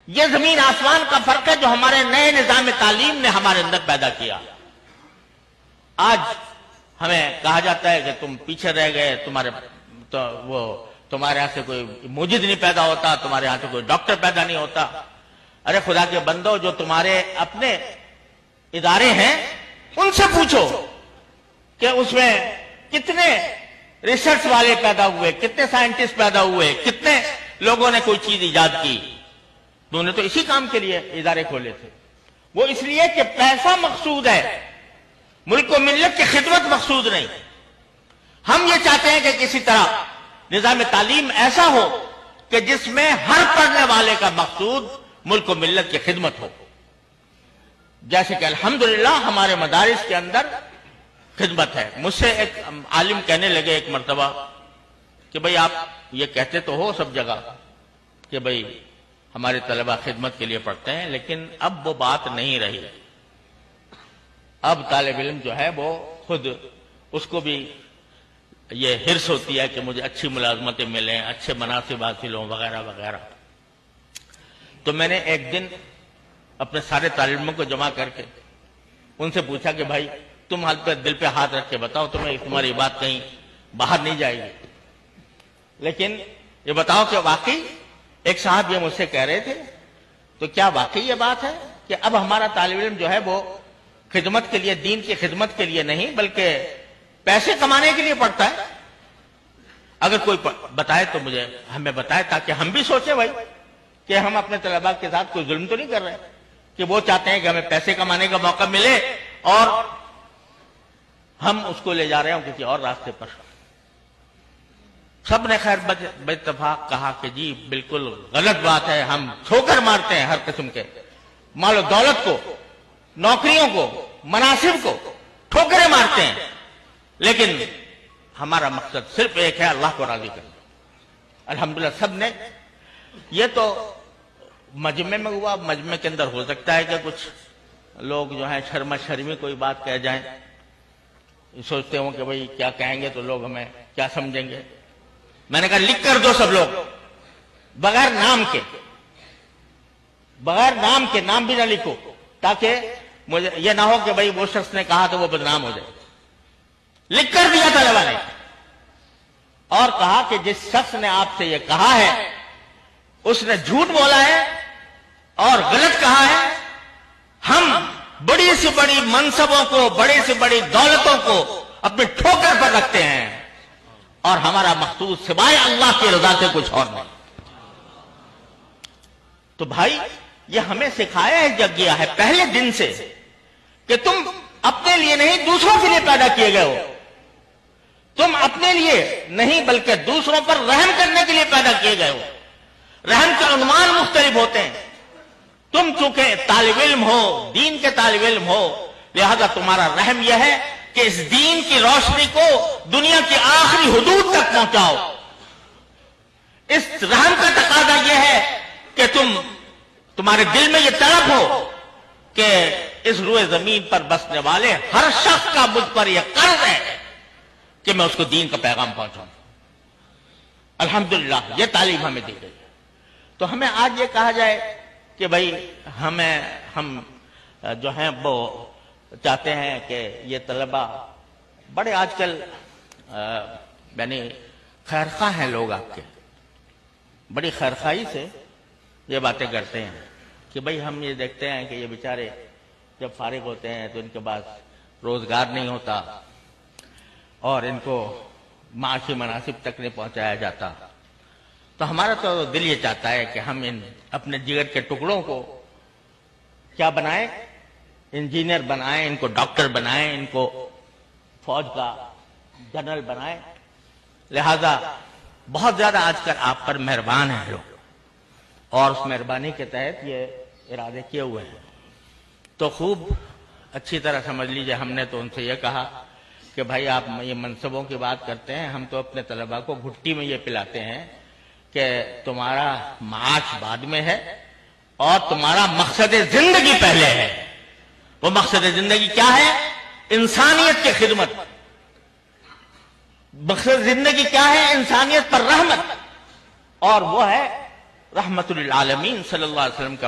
یہ زمین آسمان کا فرق ہے جو ہمارے نئے نظام تعلیم نے ہمارے اندر پیدا کیا۔ آج ہمیں کہا جاتا ہے کہ تم پیچھے رہ گئے، تمہارے یہاں سے کوئی موجد نہیں پیدا ہوتا، تمہارے یہاں سے کوئی ڈاکٹر پیدا نہیں ہوتا۔ ارے خدا کے بندو، جو تمہارے اپنے ادارے ہیں ان سے پوچھو کہ اس میں کتنے ریسرچ والے پیدا ہوئے، کتنے سائنٹسٹ پیدا ہوئے، کتنے لوگوں نے کوئی چیز ایجاد کی۔ انہوں نے تو اسی کام کے لیے ادارے کھولے تھے۔ وہ اس لیے کہ پیسہ مقصود ہے، ملک و ملت کی خدمت مقصود نہیں۔ ہم یہ چاہتے ہیں کہ کسی طرح نظام تعلیم ایسا ہو کہ جس میں ہر پڑھنے والے کا مقصود ملک و ملت کی خدمت ہو، جیسے کہ الحمدللہ ہمارے مدارس کے اندر خدمت ہے۔ مجھ سے ایک عالم کہنے لگے ایک مرتبہ کہ بھئی آپ یہ کہتے تو ہو سب جگہ کہ بھئی ہمارے طلبہ خدمت کے لیے پڑھتے ہیں، لیکن اب وہ بات نہیں رہی۔ اب طالب علم جو ہے وہ خود اس کو بھی یہ حرص ہوتی ہے کہ مجھے اچھی ملازمتیں ملیں، اچھے مناصب حاصل ہوں، وغیرہ وغیرہ۔ تو میں نے ایک دن اپنے سارے طالب علموں کو جمع کر کے ان سے پوچھا کہ بھائی تم حال پہ دل پہ ہاتھ رکھ کے بتاؤ، تمہاری بات کہیں باہر نہیں جائے گی، لیکن یہ بتاؤ کہ واقعی ایک صاحب یہ مجھ سے کہہ رہے تھے، تو کیا واقعی یہ بات ہے کہ اب ہمارا طالب علم جو ہے وہ خدمت کے لیے، دین کی خدمت کے لیے نہیں بلکہ پیسے کمانے کے لیے پڑھتا ہے؟ اگر کوئی بتائے تو ہمیں بتائے، تاکہ ہم بھی سوچیں بھائی کہ ہم اپنے طلباء کے ساتھ کوئی ظلم تو نہیں کر رہے کہ وہ چاہتے ہیں کہ ہمیں پیسے کمانے کا موقع ملے اور ہم اس کو لے جا رہے ہوں کسی اور راستے پر۔ سب نے خیر باتفاق کہا کہ جی بالکل غلط بات ہے، ہم ٹھوکر مارتے ہیں ہر قسم کے مال و دولت کو، نوکریوں کو، مناصب کو ٹھوکریں مارتے ہیں، لیکن ہمارا مقصد صرف ایک ہے، اللہ کو راضی کرنا۔ الحمدللہ سب نے، یہ تو مجمع میں ہوا، مجمع کے اندر ہو سکتا ہے کہ کچھ لوگ جو ہیں شرما شرمی کوئی بات کہہ جائیں، سوچتے ہوں کہ بھئی کیا کہیں گے تو لوگ ہمیں کیا سمجھیں گے۔ میں نے کہا لکھ کر دو سب لوگ، بغیر نام کے، نام بھی نہ لکھو، تاکہ مجھے یہ نہ ہو کہ بھئی وہ شخص نے کہا تو وہ بدنام ہو جائے۔ لکھ کر دیا طلبہ نے، اور کہا کہ جس شخص نے آپ سے یہ کہا ہے اس نے جھوٹ بولا ہے اور غلط کہا ہے۔ ہم بڑی سے بڑی منصبوں کو، بڑی سے بڑی دولتوں کو اپنے ٹھوکر پر رکھتے ہیں، اور ہمارا مقصود سوائے اللہ کی رضا سے کچھ اور نہیں۔ تو بھائی یہ ہمیں سکھایا ہے، جگ گیا ہے پہلے دن سے کہ تم اپنے لیے نہیں دوسروں کے لیے پیدا کیے گئے ہو، تم اپنے لیے نہیں بلکہ دوسروں پر رحم کرنے کے لیے پیدا کیے گئے ہو۔ رحم کے عنوان مختلف ہوتے ہیں، تم چونکہ طالب علم ہو، دین کے طالب علم ہو، لہذا تمہارا رحم یہ ہے کہ اس دین کی روشنی کو دنیا کی آخری حدود تک پہنچاؤ۔ اس رحم کا تقاضا یہ ہے کہ تمہارے دل میں یہ طلب ہو کہ اس روئے زمین پر بسنے والے ہر شخص کا مجھ پر یہ قرض ہے کہ میں اس کو دین کا پیغام پہنچاؤں۔ الحمدللہ یہ تعلیم ہمیں دی گئی ہے۔ تو ہمیں آج یہ کہا جائے کہ بھئی ہم جو ہیں وہ چاہتے ہیں کہ یہ طلبہ بڑے آج کل یعنی خیرخواہ ہیں لوگ، آپ کے بڑی خیرخواہی سے یہ باتیں کرتے ہیں کہ بھئی ہم یہ دیکھتے ہیں کہ یہ بیچارے جب فارغ ہوتے ہیں تو ان کے پاس روزگار نہیں ہوتا اور ان کو معاشی مناصب تک نہیں پہنچایا جاتا۔ تو ہمارا تو دل یہ چاہتا ہے کہ ہم اپنے جگر کے ٹکڑوں کو کیا بنائیں، انجینئر بنائیں، ان کو ڈاکٹر بنائیں، ان کو فوج کا جنرل بنائیں۔ لہذا بہت زیادہ آج کل آپ پر مہربان ہیں لوگ، اور اس مہربانی کے تحت یہ ارادے کیے ہوئے ہیں۔ تو خوب اچھی طرح سمجھ لیجئے، ہم نے تو ان سے یہ کہا کہ بھائی آپ یہ منصبوں کی بات کرتے ہیں، ہم تو اپنے طلباء کو گھٹی میں یہ پلاتے ہیں کہ تمہارا معاش بعد میں ہے اور تمہارا مقصد زندگی پہلے ہے۔ وہ مقصد زندگی کیا ہے؟ انسانیت کی خدمت۔ مقصد زندگی کیا ہے؟ انسانیت پر رحمت، اور وہ ہے رحمت للعالمین صلی اللہ علیہ وسلم کا